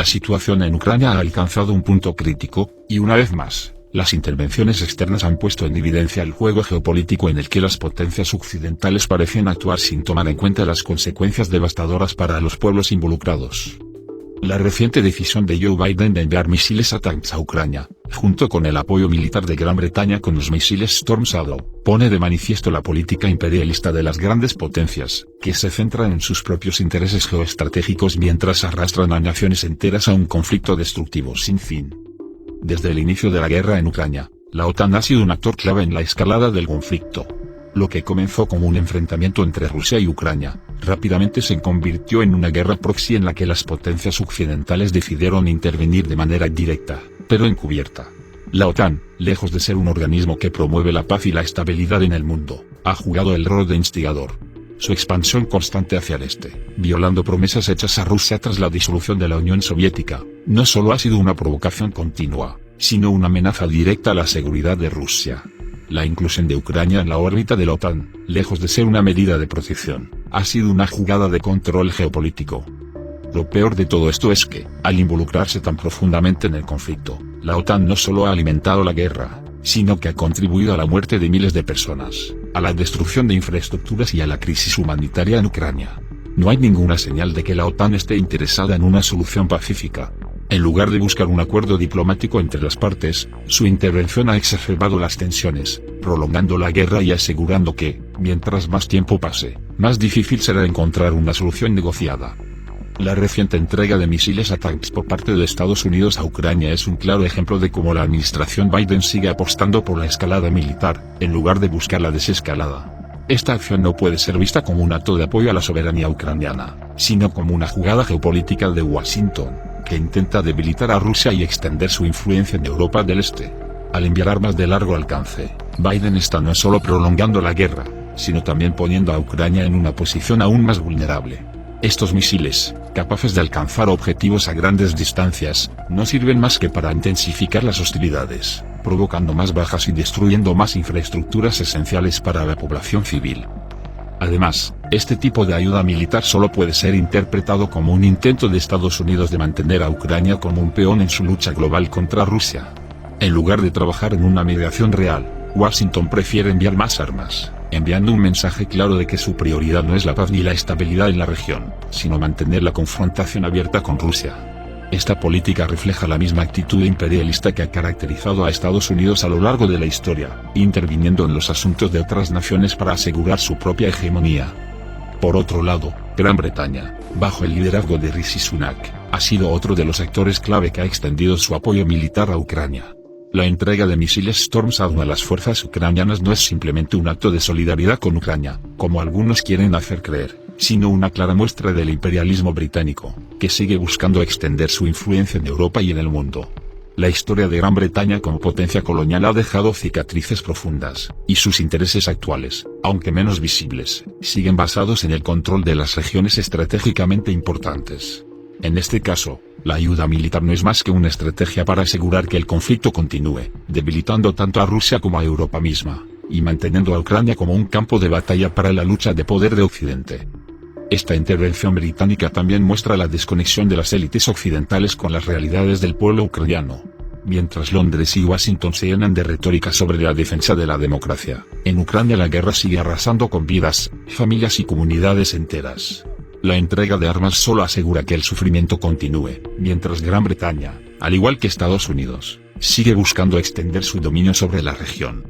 situación en Ucrania ha alcanzado un punto crítico, y una vez más, las intervenciones externas han puesto en evidencia el juego geopolítico en el que las potencias occidentales parecen actuar sin tomar en cuenta las consecuencias devastadoras para los pueblos involucrados. La reciente decisión de Joe Biden de enviar misiles ATACMS a Ucrania, junto con el apoyo militar de Gran Bretaña con los misiles Storm Shadow, pone de manifiesto la política imperialista de las grandes potencias, que se centran en sus propios intereses geoestratégicos mientras arrastran a naciones enteras a un conflicto destructivo sin fin. Desde el inicio de la guerra en Ucrania, la OTAN ha sido un actor clave en la escalada del conflicto. Lo que comenzó como un enfrentamiento entre Rusia y Ucrania, rápidamente se convirtió en una guerra proxy en la que las potencias occidentales decidieron intervenir de manera directa, pero encubierta. La OTAN, lejos de ser un organismo que promueve la paz y la estabilidad en el mundo, ha jugado el rol de instigador. Su expansión constante hacia el este, violando promesas hechas a Rusia tras la disolución de la Unión Soviética, no solo ha sido una provocación continua, sino una amenaza directa a la seguridad de Rusia. La inclusión de Ucrania en la órbita de la OTAN, lejos de ser una medida de protección, ha sido una jugada de control geopolítico. Lo peor de todo esto es que, al involucrarse tan profundamente en el conflicto, la OTAN no solo ha alimentado la guerra, sino que ha contribuido a la muerte de miles de personas, a la destrucción de infraestructuras y a la crisis humanitaria en Ucrania. No hay ninguna señal de que la OTAN esté interesada en una solución pacífica. En lugar de buscar un acuerdo diplomático entre las partes, su intervención ha exacerbado las tensiones, prolongando la guerra y asegurando que, mientras más tiempo pase, más difícil será encontrar una solución negociada. La reciente entrega de misiles ATACMS por parte de Estados Unidos a Ucrania es un claro ejemplo de cómo la administración Biden sigue apostando por la escalada militar, en lugar de buscar la desescalada. Esta acción no puede ser vista como un acto de apoyo a la soberanía ucraniana, sino como una jugada geopolítica de Washington, que intenta debilitar a Rusia y extender su influencia en Europa del Este. Al enviar armas de largo alcance, Biden está no solo prolongando la guerra, sino también poniendo a Ucrania en una posición aún más vulnerable. Estos misiles, capaces de alcanzar objetivos a grandes distancias, no sirven más que para intensificar las hostilidades, provocando más bajas y destruyendo más infraestructuras esenciales para la población civil. Además, este tipo de ayuda militar solo puede ser interpretado como un intento de Estados Unidos de mantener a Ucrania como un peón en su lucha global contra Rusia. En lugar de trabajar en una mediación real, Washington prefiere enviar más armas, enviando un mensaje claro de que su prioridad no es la paz ni la estabilidad en la región, sino mantener la confrontación abierta con Rusia. Esta política refleja la misma actitud imperialista que ha caracterizado a Estados Unidos a lo largo de la historia, interviniendo en los asuntos de otras naciones para asegurar su propia hegemonía. Por otro lado, Gran Bretaña, bajo el liderazgo de Rishi Sunak, ha sido otro de los actores clave que ha extendido su apoyo militar a Ucrania. La entrega de misiles Storm Shadow a las fuerzas ucranianas no es simplemente un acto de solidaridad con Ucrania, como algunos quieren hacer creer, sino una clara muestra del imperialismo británico, que sigue buscando extender su influencia en Europa y en el mundo. La historia de Gran Bretaña como potencia colonial ha dejado cicatrices profundas, y sus intereses actuales, aunque menos visibles, siguen basados en el control de las regiones estratégicamente importantes. En este caso, la ayuda militar no es más que una estrategia para asegurar que el conflicto continúe, debilitando tanto a Rusia como a Europa misma, y manteniendo a Ucrania como un campo de batalla para la lucha de poder de Occidente. Esta intervención británica también muestra la desconexión de las élites occidentales con las realidades del pueblo ucraniano. Mientras Londres y Washington se llenan de retórica sobre la defensa de la democracia, en Ucrania la guerra sigue arrasando con vidas, familias y comunidades enteras. La entrega de armas solo asegura que el sufrimiento continúe, mientras Gran Bretaña, al igual que Estados Unidos, sigue buscando extender su dominio sobre la región.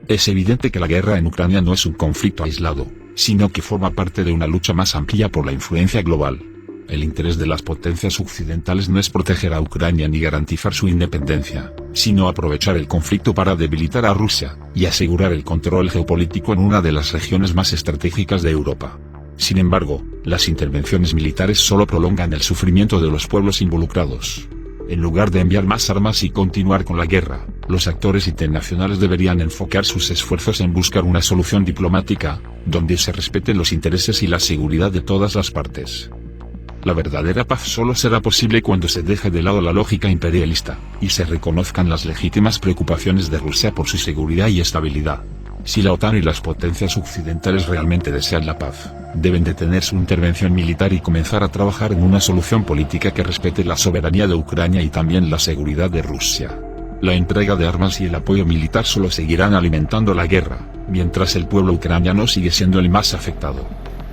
Es evidente que la guerra en Ucrania no es un conflicto aislado, sino que forma parte de una lucha más amplia por la influencia global. El interés de las potencias occidentales no es proteger a Ucrania ni garantizar su independencia, sino aprovechar el conflicto para debilitar a Rusia, y asegurar el control geopolítico en una de las regiones más estratégicas de Europa. Sin embargo, las intervenciones militares solo prolongan el sufrimiento de los pueblos involucrados. En lugar de enviar más armas y continuar con la guerra, los actores internacionales deberían enfocar sus esfuerzos en buscar una solución diplomática, donde se respeten los intereses y la seguridad de todas las partes. La verdadera paz solo será posible cuando se deje de lado la lógica imperialista, y se reconozcan las legítimas preocupaciones de Rusia por su seguridad y estabilidad. Si la OTAN y las potencias occidentales realmente desean la paz, deben detener su intervención militar y comenzar a trabajar en una solución política que respete la soberanía de Ucrania y también la seguridad de Rusia. La entrega de armas y el apoyo militar solo seguirán alimentando la guerra, mientras el pueblo ucraniano sigue siendo el más afectado.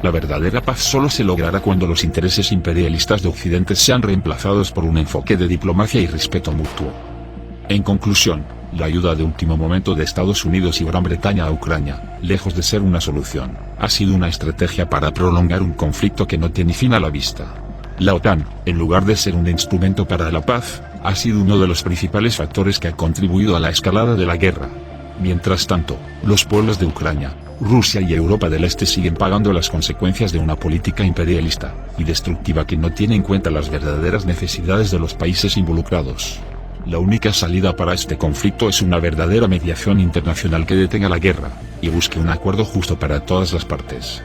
La verdadera paz solo se logrará cuando los intereses imperialistas de Occidente sean reemplazados por un enfoque de diplomacia y respeto mutuo. En conclusión, la ayuda de último momento de Estados Unidos y Gran Bretaña a Ucrania, lejos de ser una solución, ha sido una estrategia para prolongar un conflicto que no tiene fin a la vista. La OTAN, en lugar de ser un instrumento para la paz, ha sido uno de los principales factores que ha contribuido a la escalada de la guerra. Mientras tanto, los pueblos de Ucrania, Rusia y Europa del Este siguen pagando las consecuencias de una política imperialista y destructiva que no tiene en cuenta las verdaderas necesidades de los países involucrados. La única salida para este conflicto es una verdadera mediación internacional que detenga la guerra y busque un acuerdo justo para todas las partes.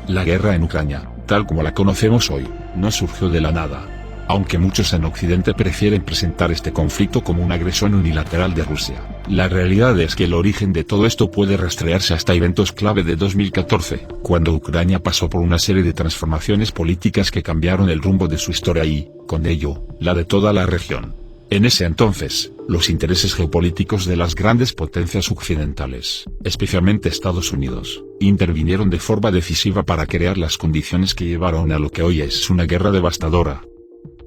La guerra en Ucrania, tal como la conocemos hoy, no surgió de la nada. Aunque muchos en Occidente prefieren presentar este conflicto como una agresión unilateral de Rusia, la realidad es que el origen de todo esto puede rastrearse hasta eventos clave de 2014, cuando Ucrania pasó por una serie de transformaciones políticas que cambiaron el rumbo de su historia y, con ello, la de toda la región. En ese entonces, los intereses geopolíticos de las grandes potencias occidentales, especialmente Estados Unidos, intervinieron de forma decisiva para crear las condiciones que llevaron a lo que hoy es una guerra devastadora.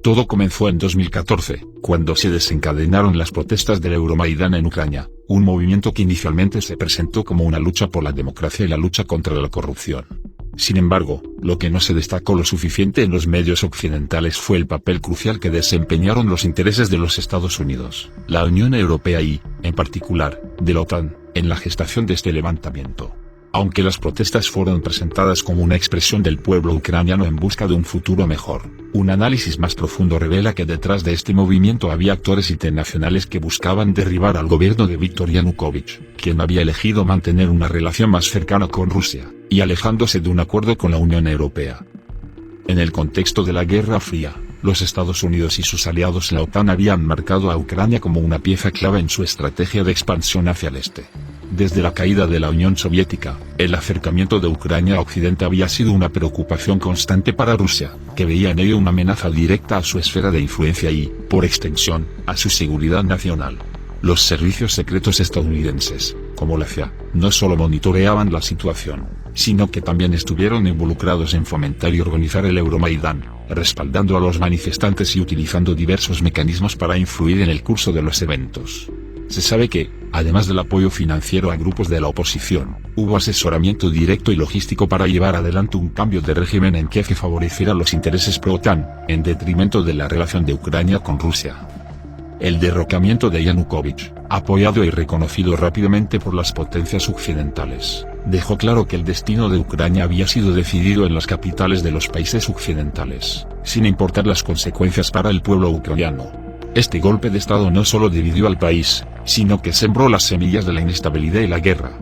Todo comenzó en 2014, cuando se desencadenaron las protestas del Euromaidán en Ucrania, un movimiento que inicialmente se presentó como una lucha por la democracia y la lucha contra la corrupción. Sin embargo, lo que no se destacó lo suficiente en los medios occidentales fue el papel crucial que desempeñaron los intereses de los Estados Unidos, la Unión Europea y, en particular, de la OTAN, en la gestación de este levantamiento. Aunque las protestas fueron presentadas como una expresión del pueblo ucraniano en busca de un futuro mejor, un análisis más profundo revela que detrás de este movimiento había actores internacionales que buscaban derribar al gobierno de Viktor Yanukovych, quien había elegido mantener una relación más cercana con Rusia, y alejándose de un acuerdo con la Unión Europea. En el contexto de la Guerra Fría, los Estados Unidos y sus aliados en la OTAN habían marcado a Ucrania como una pieza clave en su estrategia de expansión hacia el este. Desde la caída de la Unión Soviética, el acercamiento de Ucrania a Occidente había sido una preocupación constante para Rusia, que veía en ello una amenaza directa a su esfera de influencia y, por extensión, a su seguridad nacional. Los servicios secretos estadounidenses, como la CIA, no solo monitoreaban la situación, sino que también estuvieron involucrados en fomentar y organizar el Euromaidán, respaldando a los manifestantes y utilizando diversos mecanismos para influir en el curso de los eventos. Se sabe que, además del apoyo financiero a grupos de la oposición, hubo asesoramiento directo y logístico para llevar adelante un cambio de régimen en Kiev que favoreciera los intereses pro-OTAN, en detrimento de la relación de Ucrania con Rusia. El derrocamiento de Yanukovych, apoyado y reconocido rápidamente por las potencias occidentales, dejó claro que el destino de Ucrania había sido decidido en las capitales de los países occidentales, sin importar las consecuencias para el pueblo ucraniano. Este golpe de Estado no solo dividió al país, sino que sembró las semillas de la inestabilidad y la guerra.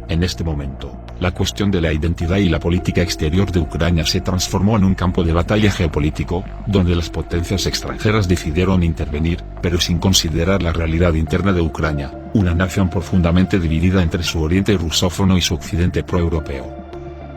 En este momento, la cuestión de la identidad y la política exterior de Ucrania se transformó en un campo de batalla geopolítico, donde las potencias extranjeras decidieron intervenir, pero sin considerar la realidad interna de Ucrania, una nación profundamente dividida entre su oriente rusófono y su occidente proeuropeo.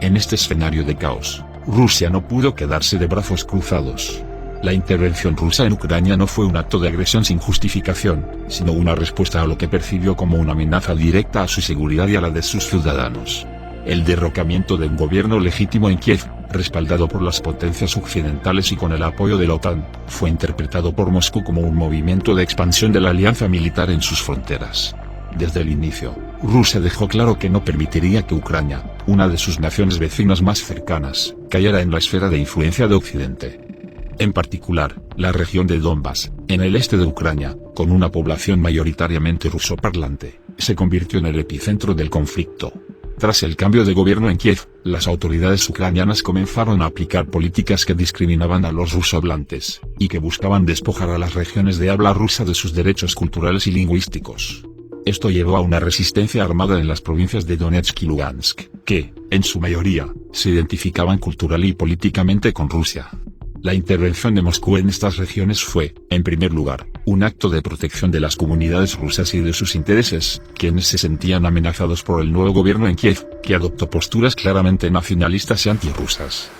En este escenario de caos, Rusia no pudo quedarse de brazos cruzados. La intervención rusa en Ucrania no fue un acto de agresión sin justificación, sino una respuesta a lo que percibió como una amenaza directa a su seguridad y a la de sus ciudadanos. El derrocamiento de un gobierno legítimo en Kiev, respaldado por las potencias occidentales y con el apoyo de la OTAN, fue interpretado por Moscú como un movimiento de expansión de la alianza militar en sus fronteras. Desde el inicio, Rusia dejó claro que no permitiría que Ucrania, una de sus naciones vecinas más cercanas, cayera en la esfera de influencia de Occidente. En particular, la región de Donbass, en el este de Ucrania, con una población mayoritariamente rusoparlante, se convirtió en el epicentro del conflicto. Tras el cambio de gobierno en Kiev, las autoridades ucranianas comenzaron a aplicar políticas que discriminaban a los rusohablantes, y que buscaban despojar a las regiones de habla rusa de sus derechos culturales y lingüísticos. Esto llevó a una resistencia armada en las provincias de Donetsk y Lugansk, que, en su mayoría, se identificaban cultural y políticamente con Rusia. La intervención de Moscú en estas regiones fue, en primer lugar, un acto de protección de las comunidades rusas y de sus intereses, quienes se sentían amenazados por el nuevo gobierno en Kiev, que adoptó posturas claramente nacionalistas y antirrusas.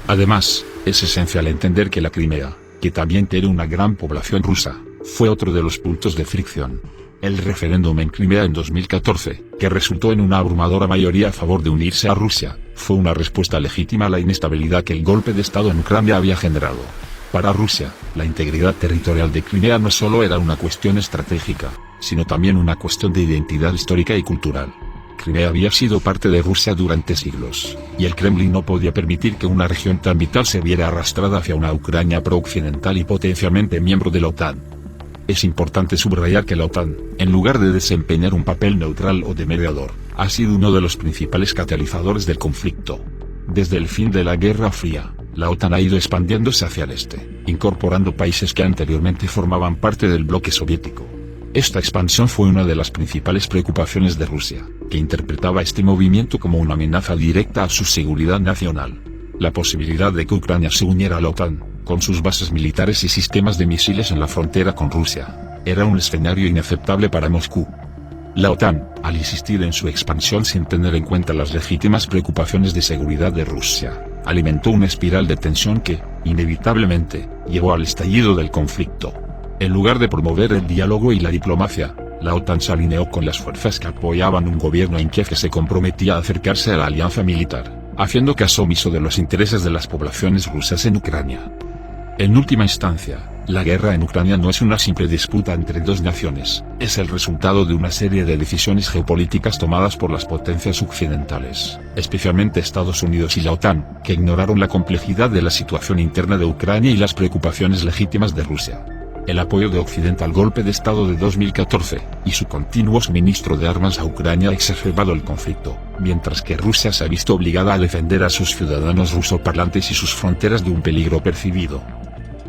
Además, es esencial entender que la Crimea, que también tiene una gran población rusa, fue otro de los puntos de fricción. El referéndum en Crimea en 2014, que resultó en una abrumadora mayoría a favor de unirse a Rusia, fue una respuesta legítima a la inestabilidad que el golpe de Estado en Ucrania había generado. Para Rusia, la integridad territorial de Crimea no solo era una cuestión estratégica, sino también una cuestión de identidad histórica y cultural. Crimea había sido parte de Rusia durante siglos, y el Kremlin no podía permitir que una región tan vital se viera arrastrada hacia una Ucrania pro-occidental y potencialmente miembro de la OTAN. Es importante subrayar que la OTAN, en lugar de desempeñar un papel neutral o de mediador, ha sido uno de los principales catalizadores del conflicto. Desde el fin de la Guerra Fría, la OTAN ha ido expandiéndose hacia el este, incorporando países que anteriormente formaban parte del bloque soviético. Esta expansión fue una de las principales preocupaciones de Rusia, que interpretaba este movimiento como una amenaza directa a su seguridad nacional. La posibilidad de que Ucrania se uniera a la OTAN, con sus bases militares y sistemas de misiles en la frontera con Rusia, era un escenario inaceptable para Moscú. La OTAN, al insistir en su expansión sin tener en cuenta las legítimas preocupaciones de seguridad de Rusia, alimentó una espiral de tensión que, inevitablemente, llevó al estallido del conflicto. En lugar de promover el diálogo y la diplomacia, la OTAN se alineó con las fuerzas que apoyaban un gobierno en Kiev que se comprometía a acercarse a la alianza militar, haciendo caso omiso de los intereses de las poblaciones rusas en Ucrania. En última instancia, la guerra en Ucrania no es una simple disputa entre dos naciones, es el resultado de una serie de decisiones geopolíticas tomadas por las potencias occidentales, especialmente Estados Unidos y la OTAN, que ignoraron la complejidad de la situación interna de Ucrania y las preocupaciones legítimas de Rusia. El apoyo de Occidente al golpe de Estado de 2014, y su continuo suministro de armas a Ucrania ha exacerbado el conflicto, mientras que Rusia se ha visto obligada a defender a sus ciudadanos rusoparlantes y sus fronteras de un peligro percibido.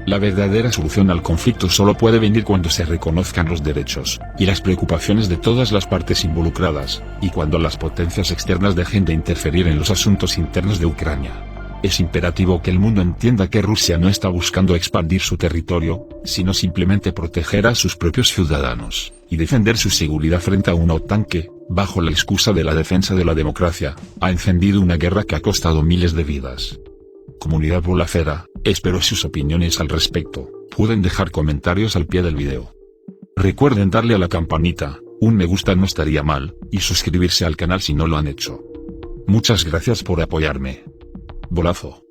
La verdadera solución al conflicto solo puede venir cuando se reconozcan los derechos y las preocupaciones de todas las partes involucradas, y cuando las potencias externas dejen de interferir en los asuntos internos de Ucrania. Es imperativo que el mundo entienda que Rusia no está buscando expandir su territorio, sino simplemente proteger a sus propios ciudadanos, y defender su seguridad frente a una OTAN que, bajo la excusa de la defensa de la democracia, ha encendido una guerra que ha costado miles de vidas. Comunidad Bolafera, espero sus opiniones al respecto, pueden dejar comentarios al pie del video. Recuerden darle a la campanita, un me gusta no estaría mal, y suscribirse al canal si no lo han hecho. Muchas gracias por apoyarme. Bolazo.